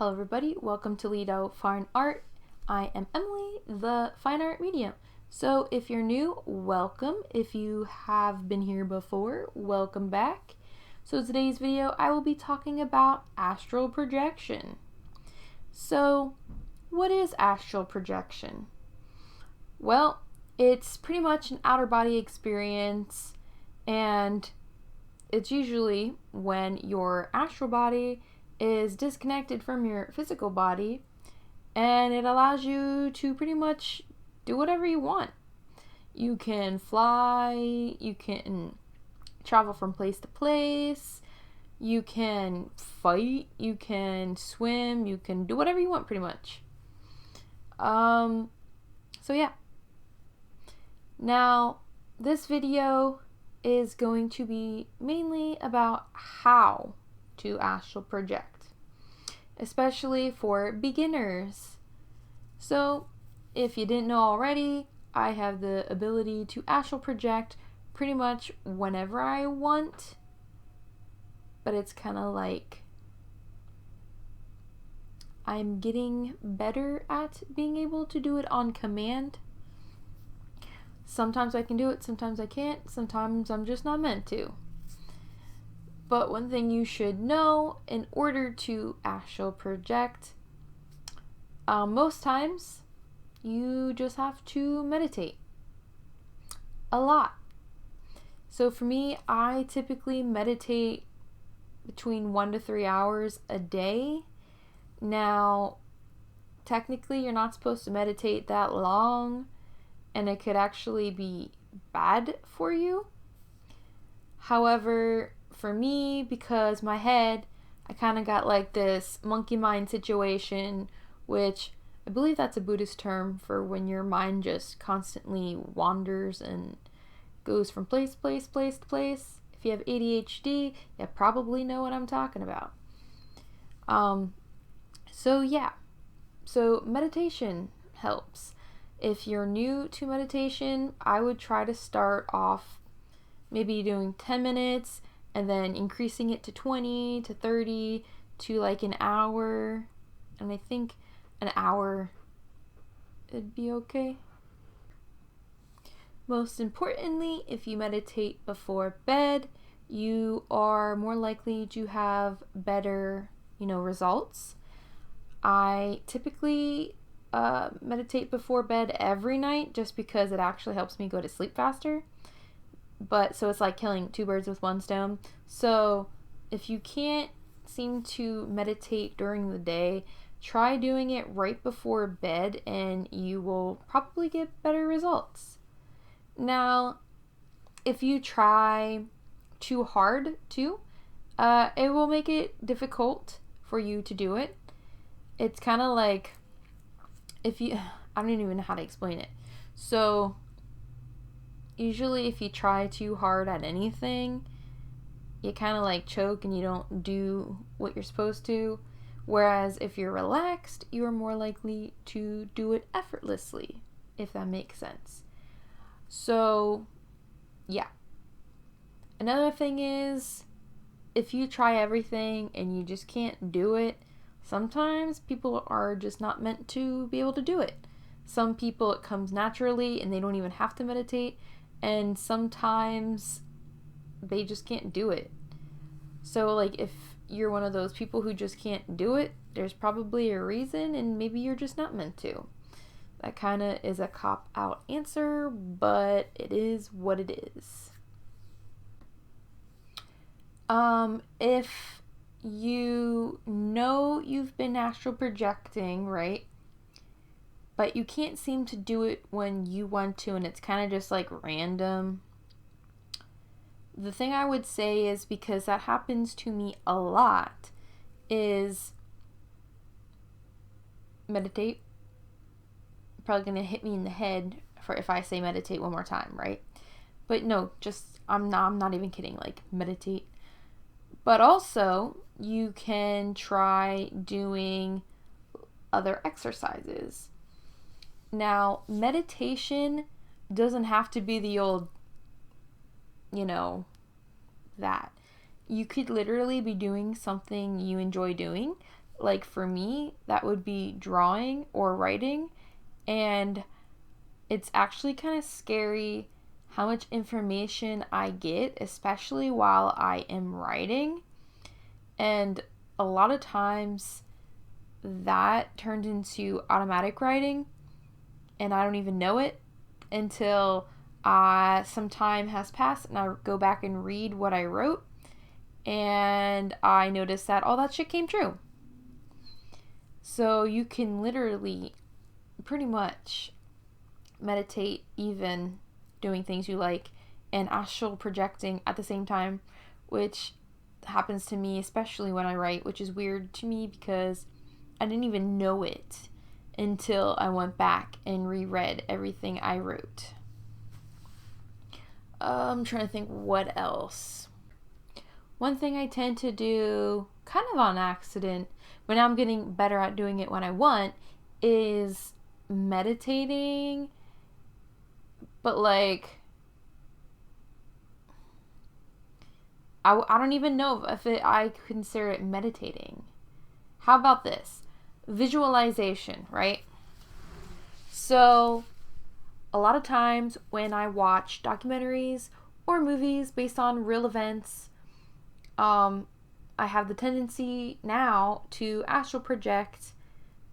Hello everybody, welcome to Lido Fine Art. I am Emily, the fine art medium. So if you're new, welcome. If you have been here before, welcome back. So today's video, I will be talking about astral projection. So what is astral projection? Well, it's pretty much an outer body experience, and it's usually when your astral body is disconnected from your physical body, and it allows you to pretty much do whatever you want. You can fly, you can travel from place to place, you can fight, you can swim, you can do whatever you want pretty much. So yeah. Now, this video is going to be mainly about how to astral project, especially for beginners. So if you didn't know already, I have the ability to astral project pretty much whenever I want, but it's kind of like I'm getting better at being able to do it on command. Sometimes I can do it, sometimes I can't, sometimes I'm just not meant to. But one thing you should know, in order to astral project, most times you just have to meditate a lot. So for me, I typically meditate between 1 to 3 hours a day. Now, technically you're not supposed to meditate that long, and it could actually be bad for you. However, for me, because my head, I kind of got like this monkey mind situation, which I believe that's a Buddhist term for when your mind just constantly wanders and goes from place to place to place. If you have ADHD, you probably know what I'm talking about. So yeah, so meditation helps. If you're new to meditation, I would try to start off maybe doing 10 minutes and then increasing it to 20 to 30 to like an hour. And I think an hour it'd be okay. Most importantly, if you meditate before bed, you are more likely to have better, results. I typically meditate before bed every night just because it actually helps me go to sleep faster. But so it's like killing two birds with one stone. So if you can't seem to meditate during the day, try doing it right before bed and you will probably get better results. Now, if you try too hard too, it will make it difficult for you to do it. It's kind of like I don't even know how to explain it. So usually if you try too hard at anything, you kind of like choke and you don't do what you're supposed to. Whereas if you're relaxed, you are more likely to do it effortlessly, if that makes sense. So yeah. Another thing is, if you try everything and you just can't do it, sometimes people are just not meant to be able to do it. Some people it comes naturally and they don't even have to meditate, and sometimes they just can't do it. So like if you're one of those people who just can't do it, there's probably a reason, and maybe you're just not meant to. That kind of is a cop-out answer, but it is what it is. If you know you've been astral projecting, right? But you can't seem to do it when you want to, and it's kind of just like random. The thing I would say is, because that happens to me a lot, is meditate. Probably gonna hit me in the head for if I say meditate one more time, right? But no, just I'm not even kidding, like meditate. But also you can try doing other exercises. Now, meditation doesn't have to be the old, that. You could literally be doing something you enjoy doing. Like for me, that would be drawing or writing. And it's actually kind of scary how much information I get, especially while I am writing. And a lot of times that turned into automatic writing, and I don't even know it until some time has passed and I go back and read what I wrote, and I notice that all that shit came true. So you can literally pretty much meditate even doing things you like and astral projecting at the same time, which happens to me especially when I write, which is weird to me because I didn't even know it until I went back and reread everything I wrote. I'm trying to think what else. One thing I tend to do kind of on accident, but now I'm getting better at doing it when I want, is meditating. But like, I don't even know if I consider it meditating. How about this? Visualization, right? So a lot of times when I watch documentaries or movies based on real events, I have the tendency now to astral project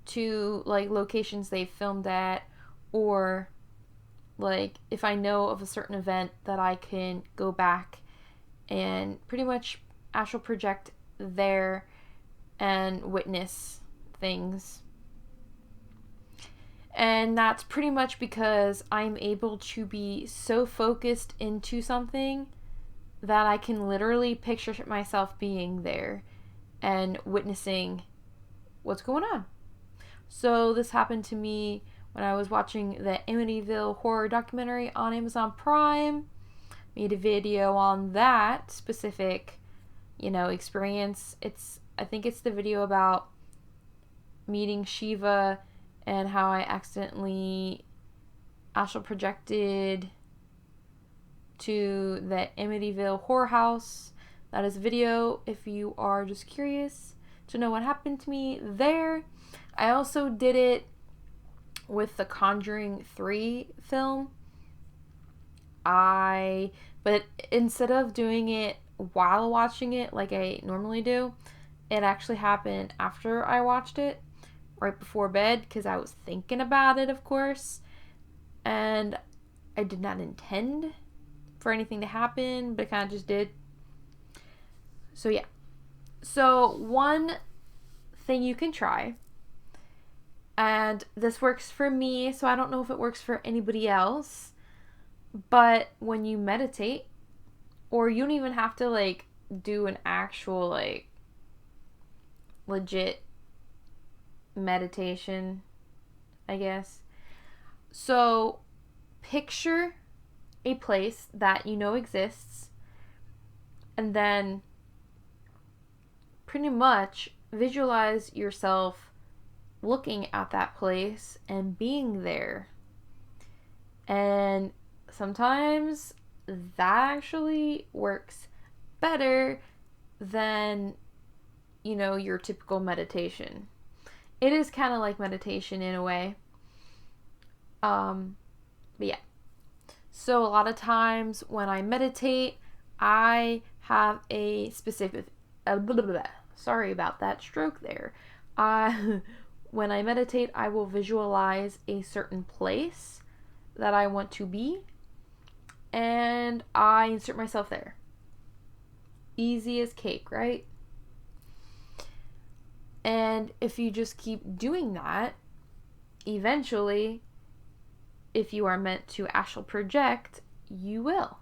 to like locations they filmed at, or like if I know of a certain event that I can go back and pretty much astral project there and witness things. And that's pretty much because I'm able to be so focused into something that I can literally picture myself being there and witnessing what's going on. So this happened to me when I was watching the Amityville horror documentary on Amazon Prime. Made a video on that specific, experience. I think it's the video about meeting Shiva and how I accidentally astral projected to the Amityville horror house. That is a video if you are just curious to know what happened to me there. I also did it with the Conjuring 3 film. But instead of doing it while watching it like I normally do, it actually happened after I watched it, right before bed, because I was thinking about it, of course, and I did not intend for anything to happen, but it kind of just did. So yeah. So one thing you can try, and this works for me, so I don't know if it works for anybody else, but when you meditate, or you don't even have to like do an actual like legit meditation, I guess. So picture a place that you know exists, and then pretty much visualize yourself looking at that place and being there. And sometimes that actually works better than, your typical meditation. It is kind of like meditation in a way. But yeah. So a lot of times when I meditate, I have a specific... sorry about that stroke there. When I meditate, I will visualize a certain place that I want to be, and I insert myself there. Easy as cake, right? And if you just keep doing that, eventually, if you are meant to astral project, you will.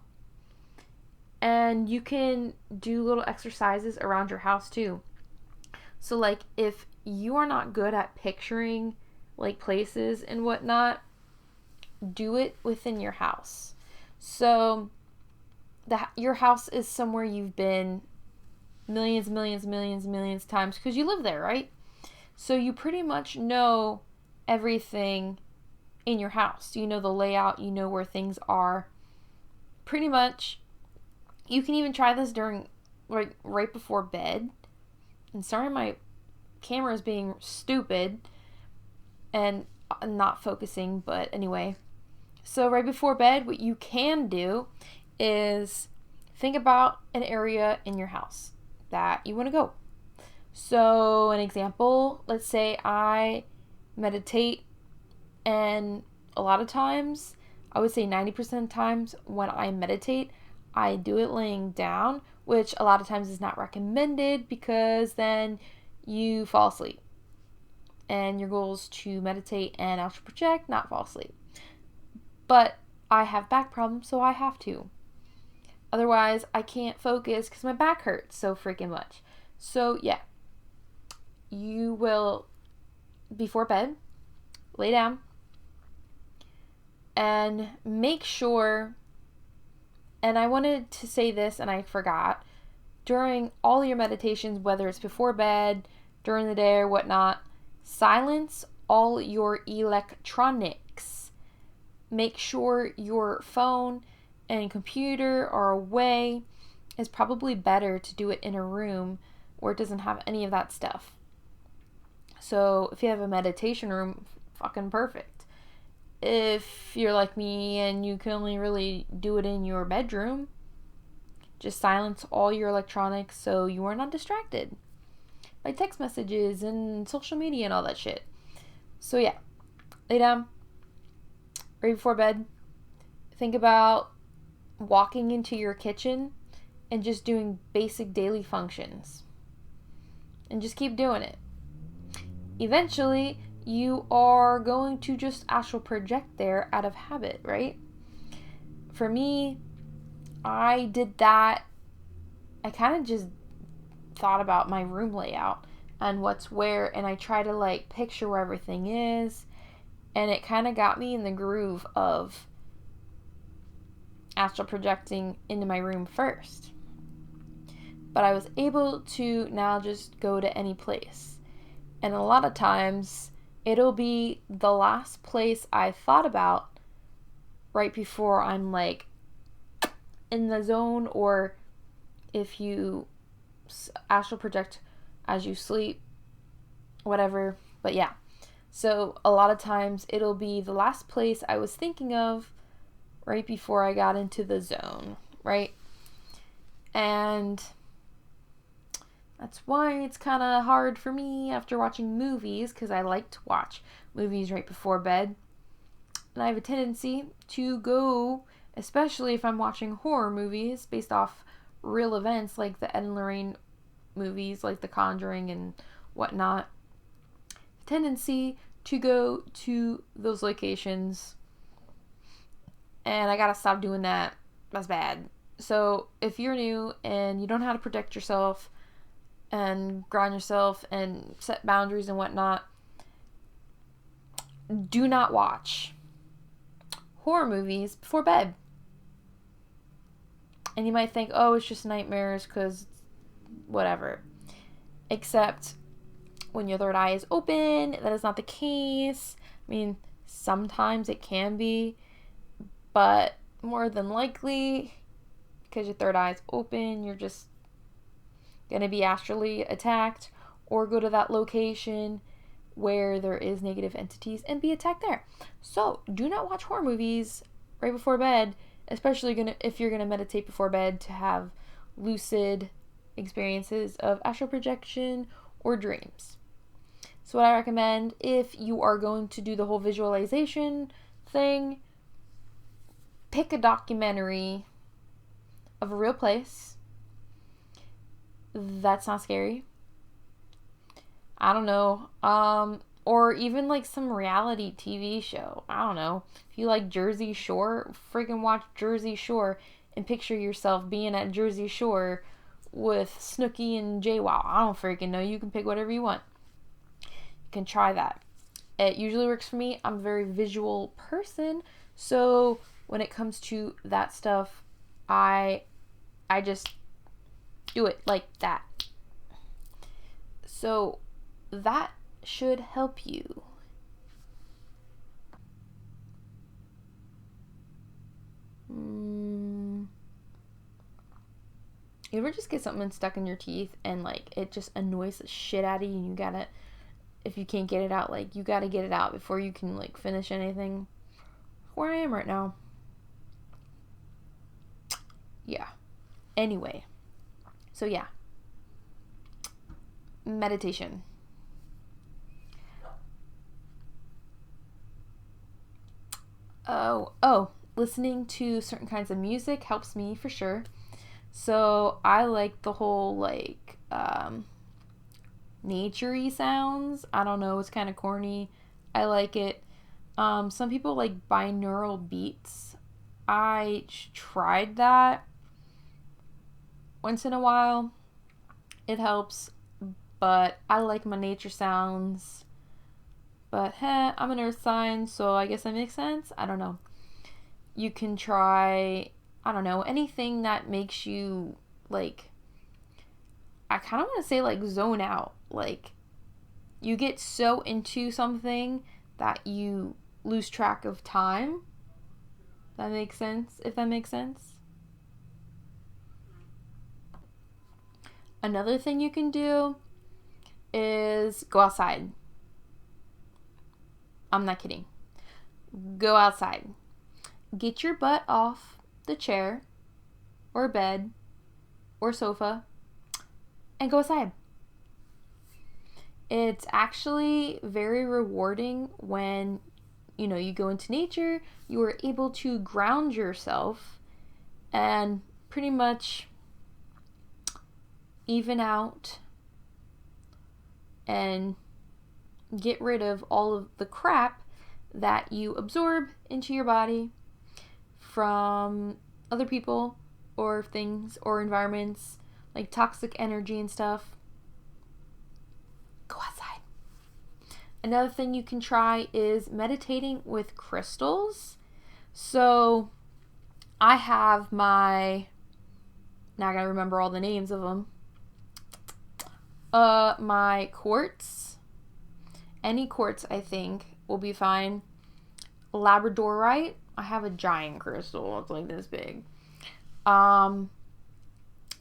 And you can do little exercises around your house too. So like if you are not good at picturing like places and whatnot, do it within your house. So your house is somewhere you've been millions of times because you live there, right? So you pretty much know everything in your house. You know the layout, you know where things are. Pretty much, you can even try this during, like, right before bed. And sorry, my camera is being stupid and not focusing, but anyway. So right before bed, what you can do is think about an area in your house that you want to go. So an example, let's say I meditate, and a lot of times, I would say 90% of the times when I meditate, I do it laying down, which a lot of times is not recommended because then you fall asleep. And your goal is to meditate and astral project, not fall asleep. But I have back problems, so I have to. Otherwise, I can't focus because my back hurts so freaking much. So, yeah. You will, before bed, lay down and make sure, and I wanted to say this and I forgot, during all your meditations, whether it's before bed, during the day, or whatnot, silence all your electronics. Make sure your phone and computer are away. It's probably better to do it in a room where it doesn't have any of that stuff. So if you have a meditation room, fucking perfect. If you're like me and you can only really do it in your bedroom, just silence all your electronics so you are not distracted by text messages and social media and all that shit. So yeah, lay down right before bed. Think about walking into your kitchen and just doing basic daily functions. And just keep doing it. Eventually, you are going to just astral project there out of habit, right? For me, I did that. I kind of just thought about my room layout and what's where, and I try to like picture where everything is, and it kind of got me in the groove of astral projecting into my room first. But I was able to now just go to any place. And a lot of times, it'll be the last place I thought about right before I'm like in the zone, or if you astral project as you sleep, whatever. But yeah, so a lot of times it'll be the last place I was thinking of right before I got into the zone, right? And that's why it's kind of hard for me after watching movies, because I like to watch movies right before bed. And I have a tendency to go, especially if I'm watching horror movies based off real events like the Ed and Lorraine movies, like The Conjuring and whatnot. Tendency to go to those locations, and I gotta stop doing that. That's bad. So if you're new and you don't know how to protect yourself and ground yourself and set boundaries and whatnot, do not watch horror movies before bed. And you might think, oh, it's just nightmares because whatever. Except when your third eye is open, that is not the case. I mean, sometimes it can be, but more than likely, because your third eye is open, you're just going to be astrally attacked or go to that location where there is negative entities and be attacked there. So do not watch horror movies right before bed, especially if you're going to meditate before bed to have lucid experiences of astral projection or dreams. So what I recommend, if you are going to do the whole visualization thing, pick a documentary of a real place that's not scary. I don't know. Or even like some reality TV show. I don't know. If you like Jersey Shore, freaking watch Jersey Shore and picture yourself being at Jersey Shore with Snooki and JWoww. I don't freaking know. You can pick whatever you want. You can try that. It usually works for me. I'm a very visual person. So when it comes to that stuff, I just do it like that. So that should help you. You ever just get something stuck in your teeth and like it just annoys the shit out of you, and you gotta, if you can't get it out, like you gotta get it out before you can like finish anything? Where I am right now. Yeah. Anyway. So yeah. Meditation. Listening to certain kinds of music helps me for sure. So I like the whole like naturey sounds. I don't know, it's kind of corny. I like it. Some people like binaural beats. I tried that once in a while. It helps, but I like my nature sounds. But I'm an earth sign, so I guess that makes sense. I don't know. You can try, I don't know, anything that makes you like, I kind of want to say like zone out. Like you get so into something that you lose track of time. That makes sense, if that makes sense. Another thing you can do is go outside. I'm not kidding. Go outside. Get your butt off the chair or bed or sofa and go outside. It's actually very rewarding when, you know, you go into nature, you are able to ground yourself and pretty much even out and get rid of all of the crap that you absorb into your body from other people or things or environments, like toxic energy and stuff. Go outside. Another thing you can try is meditating with crystals. So I have my, now I gotta remember all the names of them. My quartz. Any quartz, I think, will be fine. Labradorite. I have a giant crystal. It's like this big.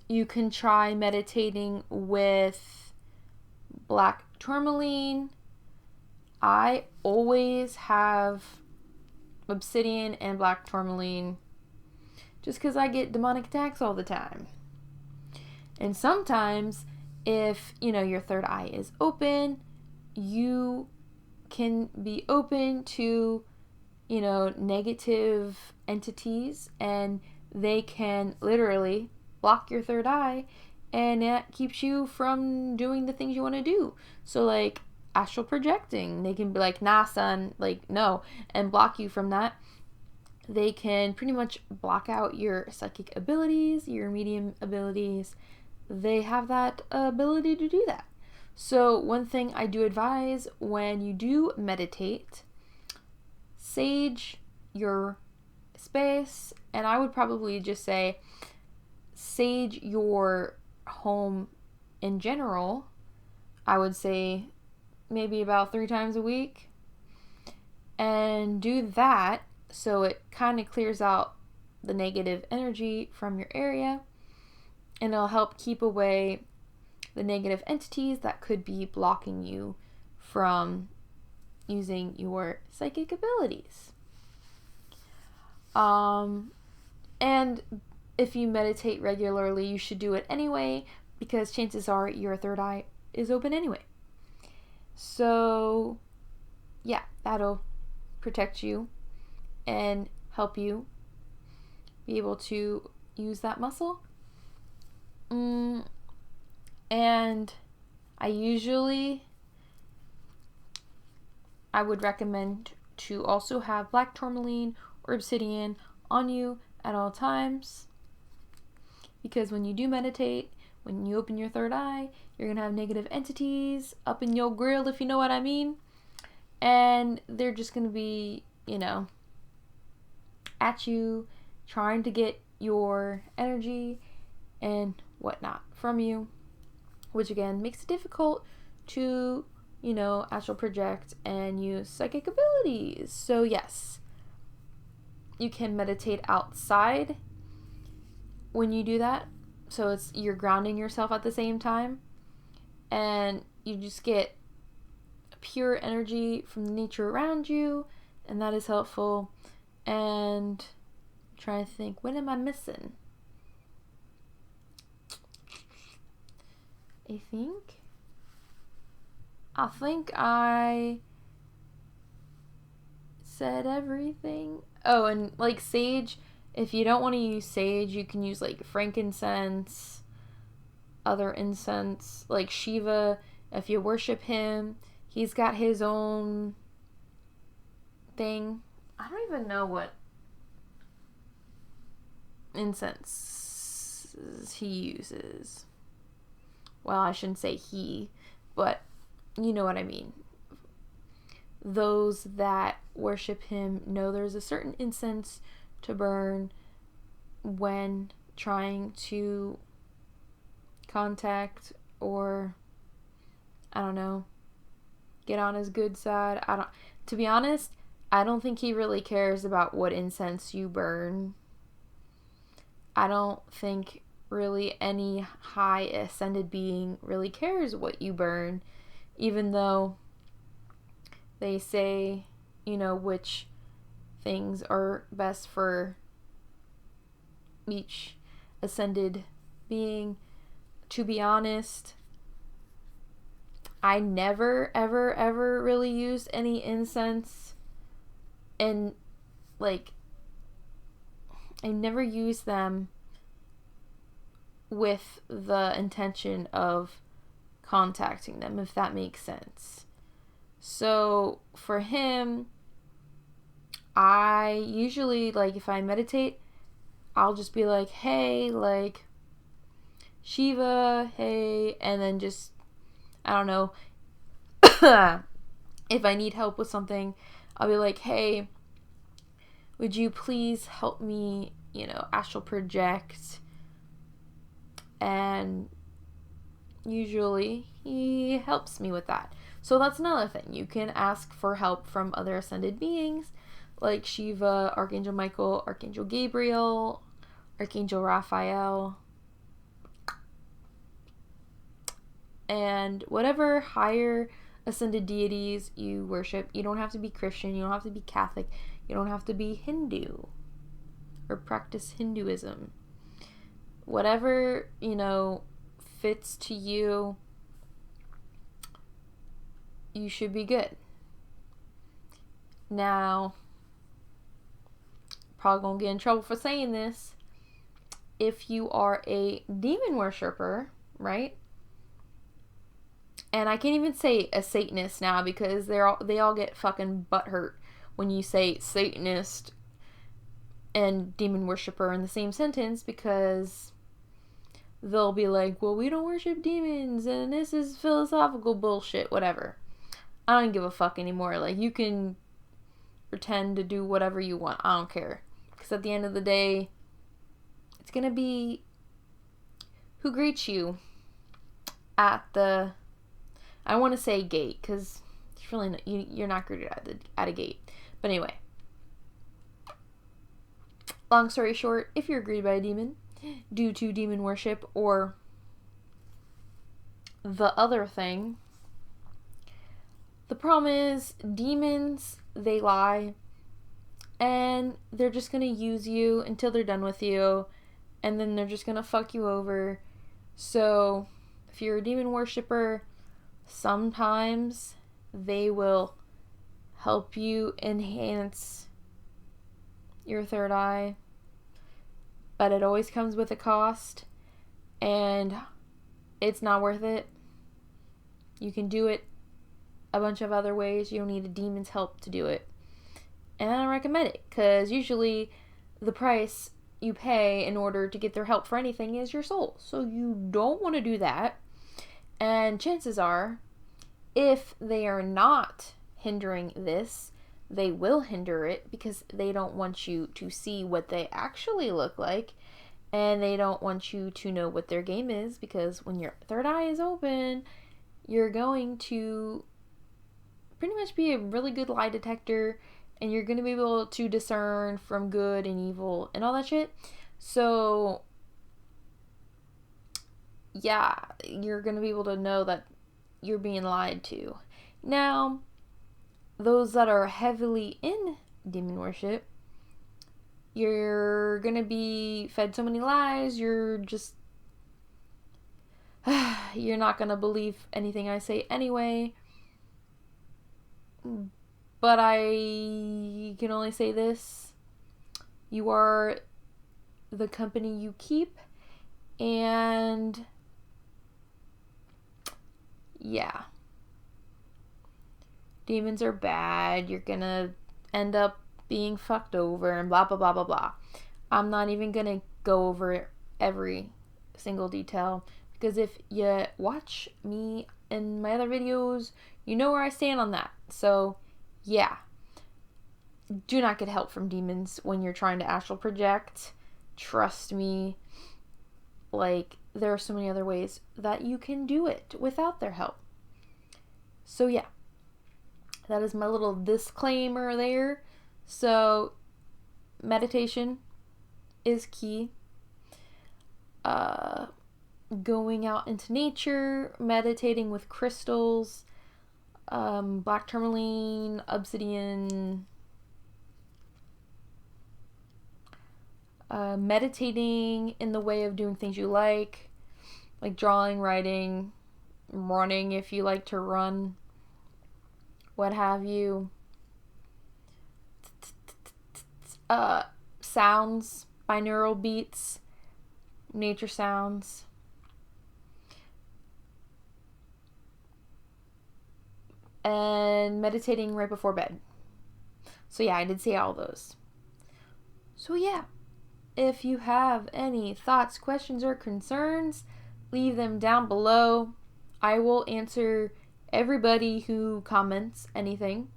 You can try meditating with black tourmaline. I always have obsidian and black tourmaline just because I get demonic attacks all the time. And sometimes if, you know, your third eye is open, you can be open to, you know, negative entities, and they can literally block your third eye, and that keeps you from doing the things you want to do. So like astral projecting, they can be like, nah son, like no, and block you from that. They can pretty much block out your psychic abilities, your medium abilities. They have that ability to do that. So one thing I do advise when you do meditate, sage your space, and I would probably just say sage your home in general. I would say maybe about 3 times a week, and do that so it kind of clears out the negative energy from your area, and it'll help keep away the negative entities that could be blocking you from using your psychic abilities. And if you meditate regularly, you should do it anyway, because chances are your third eye is open anyway. So yeah, that'll protect you and help you be able to use that muscle. And I would recommend to also have black tourmaline or obsidian on you at all times, because when you do meditate, when you open your third eye, you're gonna have negative entities up in your grill, if you know what I mean, and they're just gonna be, you know, at you, trying to get your energy and whatnot from you, which again makes it difficult to, you know, astral project and use psychic abilities. So yes, you can meditate outside when you do that. so you're grounding yourself at the same time, and you just get pure energy from the nature around you, and that is helpful. And I'm trying to think, what am I missing? I think I said everything. Oh, and like sage, if you don't want to use sage, you can use like frankincense, other incense, like Shiva. If you worship him, he's got his own thing. I don't even know what incense he uses. Well, I shouldn't say he, but you know what I mean. Those that worship him know there's a certain incense to burn when trying to contact or, I don't know, get on his good side. To be honest, I don't think he really cares about what incense you burn. I don't think really any high ascended being really cares what you burn, even though they say, which things are best for each ascended being. To be honest, I never, ever, ever really used any incense, and I never used them with the intention of contacting them, if that makes sense. So for him, I usually, if I meditate, I'll just be like, hey, Shiva, hey, and then just, I don't know, if I need help with something, I'll be like, hey, would you please help me, astral project? And usually he helps me with that. So that's another thing. You can ask for help from other ascended beings like Shiva, Archangel Michael, Archangel Gabriel, Archangel Raphael, and whatever higher ascended deities you worship. You don't have to be Christian, you don't have to be Catholic, you don't have to be Hindu or practice Hinduism. Whatever, fits to you, you should be good. Now, probably gonna get in trouble for saying this. If you are a demon worshiper, right? And I can't even say a Satanist now because they all get fucking butthurt when you say Satanist and demon worshiper in the same sentence, because they'll be like, well, we don't worship demons and this is philosophical bullshit, whatever. I don't give a fuck anymore. You can pretend to do whatever you want. I don't care. Because at the end of the day, it's going to be who greets you at the, I want to say gate, because it's really not, you're not greeted at a gate. But anyway, long story short, if you're greeted by a demon due to demon worship or the other thing, the problem is demons, they lie, and they're just going to use you until they're done with you, and then they're just going to fuck you over. So if you're a demon worshiper, sometimes they will help you enhance your third eye, but it always comes with a cost, and it's not worth it. You can do it a bunch of other ways. You don't need a demon's help to do it. And I don't recommend it, because usually the price you pay in order to get their help for anything is your soul. So you don't want to do that. And chances are, if they are not hindering this, they will hinder it because they don't want you to see what they actually look like, and they don't want you to know what their game is, because when your third eye is open, you're going to pretty much be a really good lie detector, and you're going to be able to discern from good and evil and all that shit. So yeah, you're going to be able to know that you're being lied to. Now, those that are heavily in demon worship, you're going to be fed so many lies, you're not going to believe anything I say anyway. But I can only say this: you are the company you keep, and yeah, demons are bad. You're gonna end up being fucked over and blah blah blah blah blah. I'm not even gonna go over every single detail, because if you watch me in my other videos, you know where I stand on that. So yeah, do not get help from demons when you're trying to astral project. Trust me, like, there are so many other ways that you can do it without their help. So yeah, that is my little disclaimer there. So meditation is key. Going out into nature, meditating with crystals, black tourmaline, obsidian, meditating in the way of doing things you like drawing, writing, running if you like to run, what have you. Sounds, binaural beats, nature sounds. And meditating right before bed. So yeah, I did say all those. So yeah, if you have any thoughts, questions, or concerns, leave them down below. I will answer everybody who comments anything,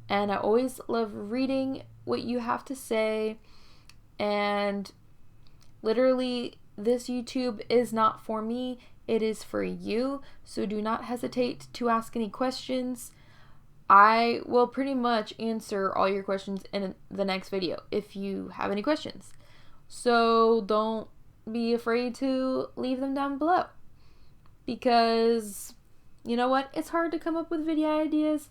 and I always love reading what you have to say. And literally, this YouTube is not for me, it is for you. So do not hesitate to ask any questions. I will pretty much answer all your questions in the next video if you have any questions. So don't be afraid to leave them down below, because you know what? It's hard to come up with video ideas,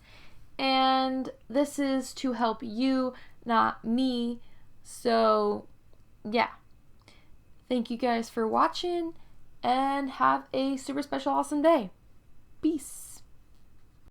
and this is to help you, not me. So yeah, thank you guys for watching, and have a super special awesome day. Peace.